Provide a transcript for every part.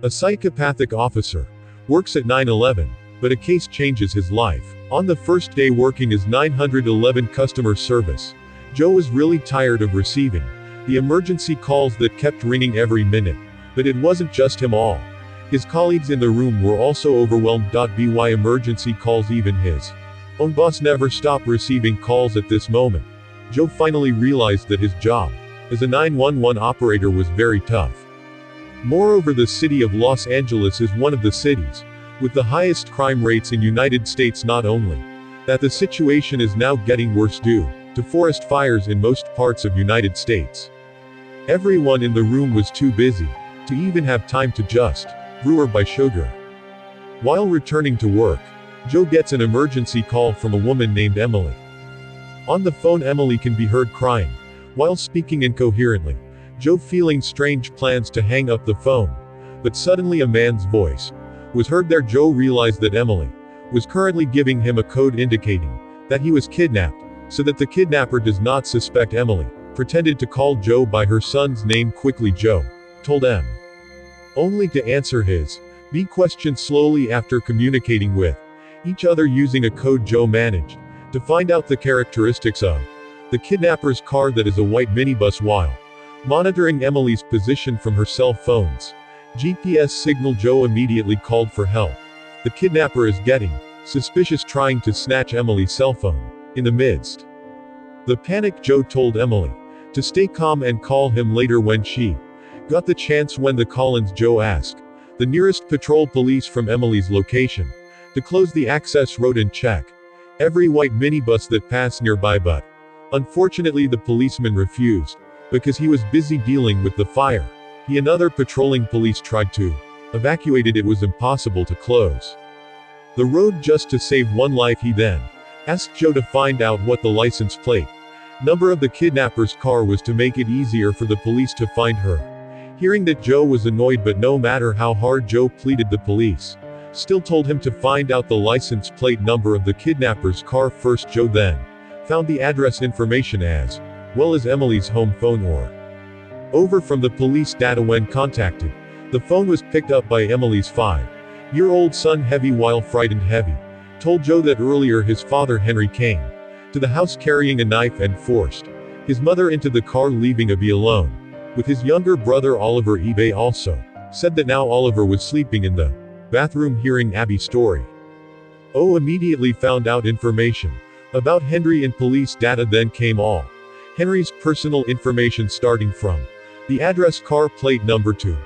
A psychopathic officer. Works at 9/11, but a case changes his life. On the first day working as 911 customer service, Joe was really tired of receiving the emergency calls that kept ringing every minute. But it wasn't just him all. His colleagues in the room were also overwhelmed. By emergency calls, even his own boss never stopped receiving calls. At this moment, Joe finally realized that his job as a 911 operator was very tough. Moreover, the city of Los Angeles is one of the cities with the highest crime rates in United States. Not only that, the situation is now getting worse due to forest fires in most parts of United States. Everyone in the room was too busy to even have time to just brew by sugar. While returning to work, Joe gets an emergency call from a woman named Emily. On the phone, Emily can be heard crying while speaking incoherently. Joe, feeling strange plans to hang up the phone, but suddenly a man's voice was heard there. Joe realized that Emily was currently giving him a code indicating that he was kidnapped, so that the kidnapper does not suspect. Emily pretended to call Joe by her son's name. Quickly, Joe told M, only to answer his B question slowly. After communicating with each other using a code, Joe managed to find out the characteristics of the kidnapper's car, that is a white minibus. While monitoring Emily's position from her cell phone's GPS signal, Joe immediately called for help. The kidnapper is getting suspicious, trying to snatch Emily's cell phone. In the midst the panic, Joe told Emily to stay calm and call him later when she got the chance. When the call-ins, Joe asked the nearest patrol police from Emily's location to close the access road and check every white minibus that passed nearby, but unfortunately the policeman refused because he was busy dealing with the fire. He and other patrolling police tried to evacuate it. It was impossible to close the road just to save one life. He then asked Joe to find out what the license plate number of the kidnapper's car was to make it easier for the police to find her. Hearing that, Joe was annoyed, but no matter how hard Joe pleaded, the police still told him to find out the license plate number of the kidnapper's car first. Joe then found the address information as well as Emily's home phone over from the police data. When contacted, the phone was picked up by Emily's 5-year-old son. Heavy, while frightened, Heavy told Joe that earlier his father Henry came to the house carrying a knife and forced his mother into the car, leaving Abby alone with his younger brother Oliver. Abby also said that now Oliver was sleeping in the bathroom. Hearing Abby's story, immediately found out information about Henry in police data. Then came all Henry's personal information, starting from the address, car plate number, to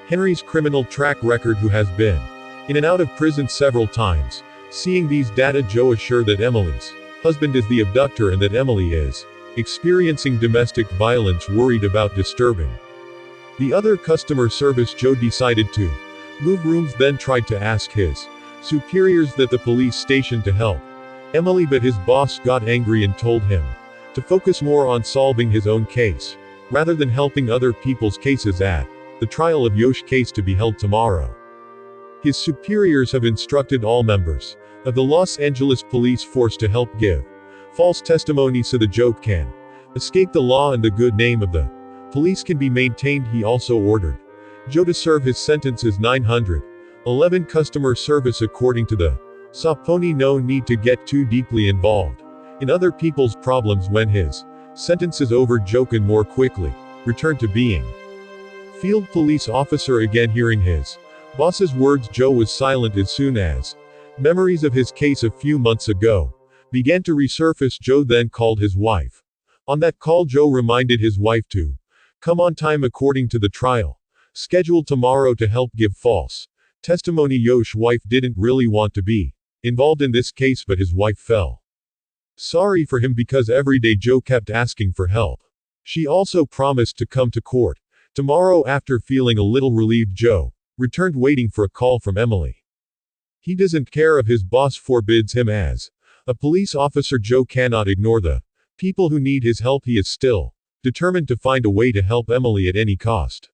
Henry's criminal track record, who has been in and out of prison several times. Seeing these data, Joe assured that Emily's husband is the abductor and that Emily is experiencing domestic violence. Worried about disturbing the other customer service, Joe decided to move rooms, then tried to ask his superiors that the police station to help Emily, but his boss got angry and told him to focus more on solving his own case rather than helping other people's cases at the trial of Yosh case to be held tomorrow. His superiors have instructed all members of the Los Angeles police force to help give false testimony so the Joe can escape the law and the good name of the police can be maintained. He also ordered Joe to serve his sentence as 911 customer service. According to the Saponi, no need to get too deeply involved in other people's problems. When his sentence is over, Joe can more quickly return to being field police officer again. Hearing his boss's words, Joe was silent. As soon as memories of his case a few months ago began to resurface, Joe then called his wife. On that call, Joe reminded his wife to come on time according to the trial scheduled tomorrow to help give false testimony. Yosh's wife didn't really want to be involved in this case, but his wife felt sorry for him because every day Joe kept asking for help. She also promised to come to court tomorrow. After feeling a little relieved, Joe returned, waiting for a call from Emily. He doesn't care if his boss forbids him. As a police officer, Joe cannot ignore the people who need his help. He is still determined to find a way to help Emily at any cost.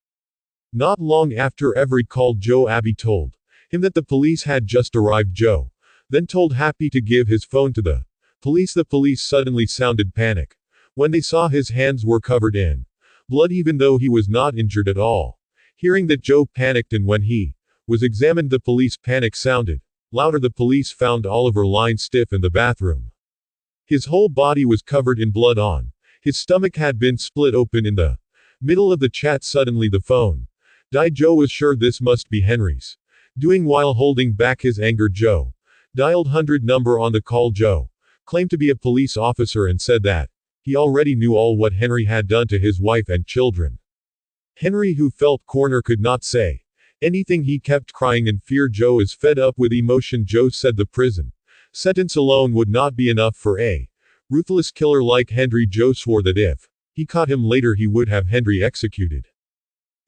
Not long after every call, Abby told him that the police had just arrived. Joe then told Happy to give his phone to the police. The police suddenly sounded panic when they saw his hands were covered in blood, even though he was not injured at all. Hearing that Joe panicked, and when he was examined, the police panic sounded louder. The police found Oliver lying stiff in the bathroom. His whole body was covered in blood. His stomach had been split open. In the middle of the chat, suddenly the phone died. Joe was sure this must be Henry's doing. While holding back his anger, Joe dialed 100 number on the call. Joe claimed to be a police officer and said that he already knew all what Henry had done to his wife and children. Henry, who felt cornered, could not say anything. He kept crying in fear. Joe is fed up with emotion. Joe said the prison sentence alone would not be enough for a ruthless killer like Henry. Joe swore that if he caught him later, he would have Henry executed.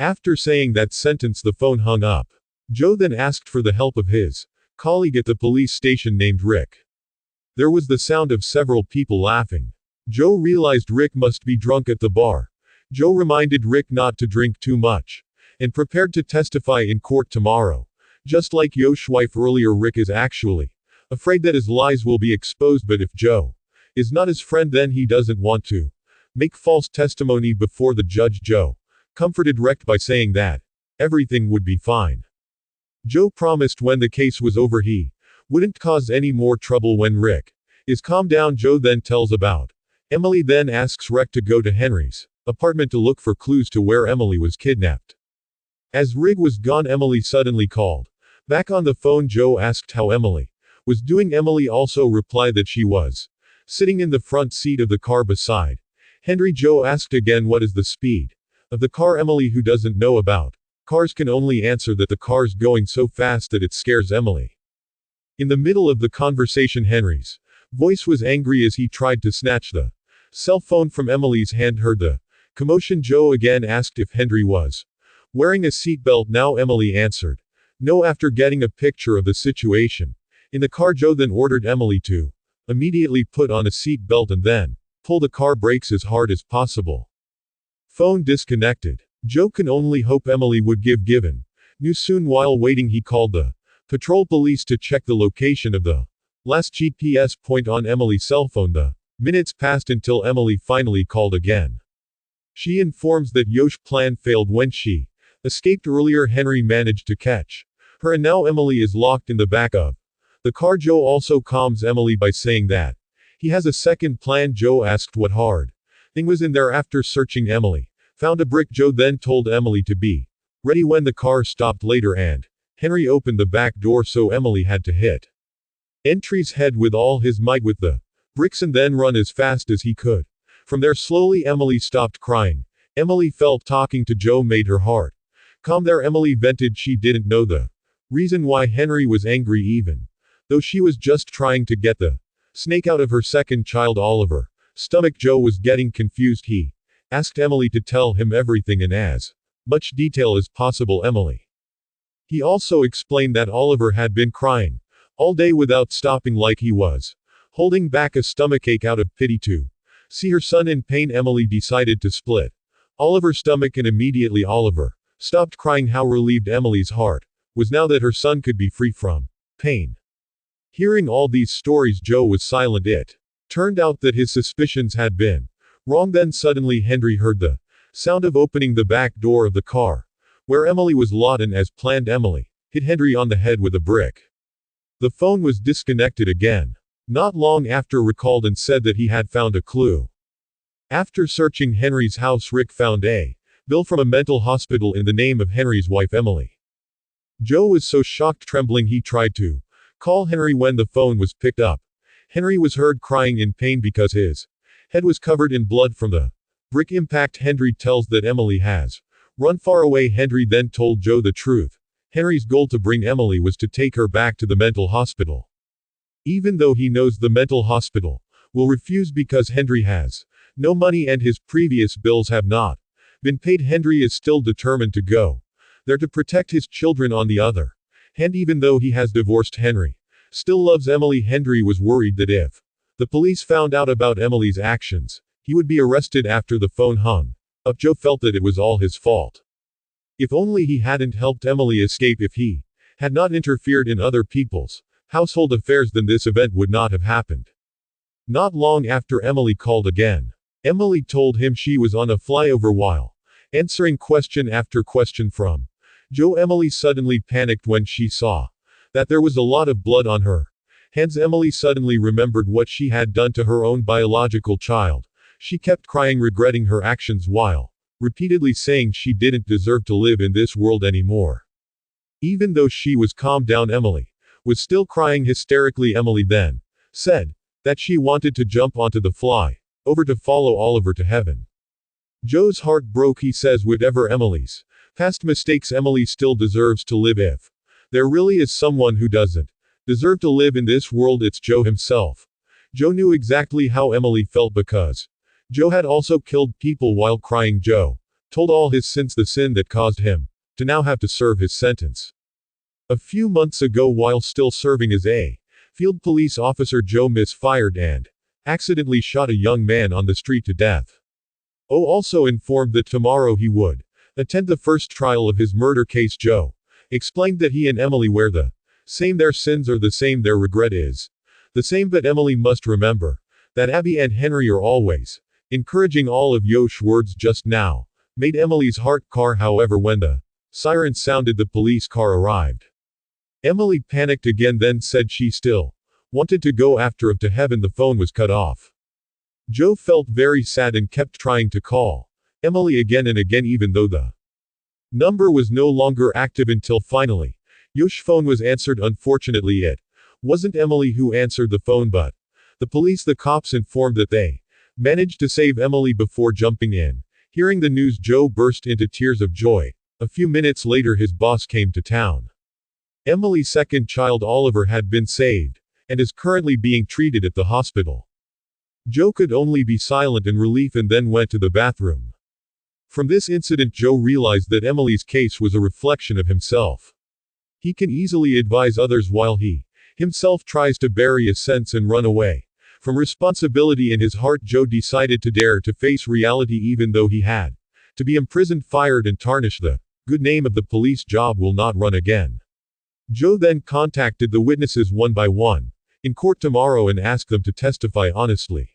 After saying that sentence, the phone hung up. Joe then asked for the help of his colleague at the police station named Rick. There was the sound of several people laughing. Joe realized Rick must be drunk at the bar. Joe reminded Rick not to drink too much and prepared to testify in court tomorrow. Just like Yosh's wife earlier, Rick is actually afraid that his lies will be exposed, but if Joe is not his friend, then he doesn't want to make false testimony before the judge. Joe comforted Rick by saying that everything would be fine. Joe promised when the case was over he wouldn't cause any more trouble. When Rick is calmed down, Joe then tells about Emily, then asks Rick to go to Henry's apartment to look for clues to where Emily was kidnapped. As Rick was gone, Emily suddenly called back on the phone. Joe asked how Emily was doing. Emily also replied that she was sitting in the front seat of the car beside Henry. Joe asked again what is the speed of the car. Emily, who doesn't know about cars, can only answer that the car's going so fast that it scares Emily. In the middle of the conversation, Henry's voice was angry as he tried to snatch the cell phone from Emily's hand. Heard the commotion. Joe again asked if Henry was wearing a seatbelt. Now Emily answered no. After getting a picture of the situation in the car, Joe then ordered Emily to immediately put on a seatbelt and then pull the car brakes as hard as possible. Phone disconnected. Joe can only hope Emily would give given news soon. While waiting, he called the patrol police to check the location of the last GPS point on Emily's cell phone. The minutes passed until Emily finally called again. She informs that Yosh's plan failed when she escaped earlier. Henry managed to catch her, and now Emily is locked in the back of the car. Joe also calms Emily by saying that he has a second plan. Joe asked what hard thing was in there. After searching, Emily found a brick. Joe then told Emily to be ready when the car stopped later, and Henry opened the back door, so Emily had to hit Entry's head with all his might with the bricks and then run as fast as he could. From there, slowly Emily stopped crying. Emily felt talking to Joe made her heart calm. There Emily vented. She didn't know the reason why Henry was angry, even though she was just trying to get the snake out of her second child, Oliver. Stomach. Joe was getting confused. He asked Emily to tell him everything in as much detail as possible. Emily. He also explained that Oliver had been crying all day without stopping, like he was holding back a stomachache out of pity to see her son in pain. Emily decided to split Oliver's stomach, and immediately Oliver stopped crying. How relieved Emily's heart was now that her son could be free from pain. Hearing all these stories, Joe was silent. It turned out that his suspicions had been wrong. Then suddenly Henry heard the sound of opening the back door of the car where Emily was locked, and as planned, Emily hit Henry on the head with a brick. The phone was disconnected again. Not long after, recalled and said that he had found a clue. After searching Henry's house, Rick found a bill from a mental hospital in the name of Henry's wife, Emily. Joe was so shocked, trembling, he tried to call Henry. When the phone was picked up, Henry was heard crying in pain because his head was covered in blood from the brick impact. Henry tells that Emily has run far away. Henry then told Joe the truth. Henry's goal to bring Emily was to take her back to the mental hospital. Even though he knows the mental hospital will refuse because Henry has no money and his previous bills have not been paid, Henry is still determined to go there to protect his children. On the other hand, even though he has divorced, Henry still loves Emily. Henry was worried that if the police found out about Emily's actions, he would be arrested. After the phone hung up, Joe felt that it was all his fault. If only he hadn't helped Emily escape, if he had not interfered in other people's household affairs, then this event would not have happened. Not long after, Emily called again. Emily told him she was on a flyover while answering question after question from Emily suddenly panicked when she saw that there was a lot of blood on her hands. Emily suddenly remembered what she had done to her own biological child. She kept crying, regretting her actions while repeatedly saying she didn't deserve to live in this world anymore. Even though she was calmed down, Emily was still crying hysterically. Emily then said that she wanted to jump onto the fly over to follow Oliver to heaven. Joe's heart broke. He says whatever Emily's past mistakes, Emily still deserves to live. If there really is someone who doesn't deserve to live in this world, it's Joe himself. Joe knew exactly how Emily felt because Joe had also killed people while crying. Joe told all his sins, the sin that caused him to now have to serve his sentence. A few months ago, while still serving as a field police officer, Joe misfired and accidentally shot a young man on the street to death. Also informed that tomorrow he would attend the first trial of his murder case. Joe explained that he and Emily were the same, their sins are the same, their regret is the same, but Emily must remember that Abby and Henry are always encouraging. All of Yosh's words just now made Emily's heart car. However, when the siren sounded, the police car arrived. Emily panicked again, then said she still wanted to go after him to heaven. The phone was cut off. Joe felt very sad and kept trying to call Emily again and again, even though the number was no longer active, until finally Yosh's phone was answered. Unfortunately, it wasn't Emily who answered the phone, but the police. The cops informed that they managed to save Emily before jumping in. Hearing the news, Joe burst into tears of joy. A few minutes later, his boss came to town. Emily's second child, Oliver, had been saved and is currently being treated at the hospital. Joe could only be silent in relief and then went to the bathroom. From this incident, Joe realized that Emily's case was a reflection of himself. He can easily advise others while he himself tries to bury a sense and run away from responsibility in his heart. Joe decided to dare to face reality, even though he had to be imprisoned, fired, and tarnish the good name of the police job. Will not run again. Joe then contacted the witnesses one by one in court tomorrow and asked them to testify honestly.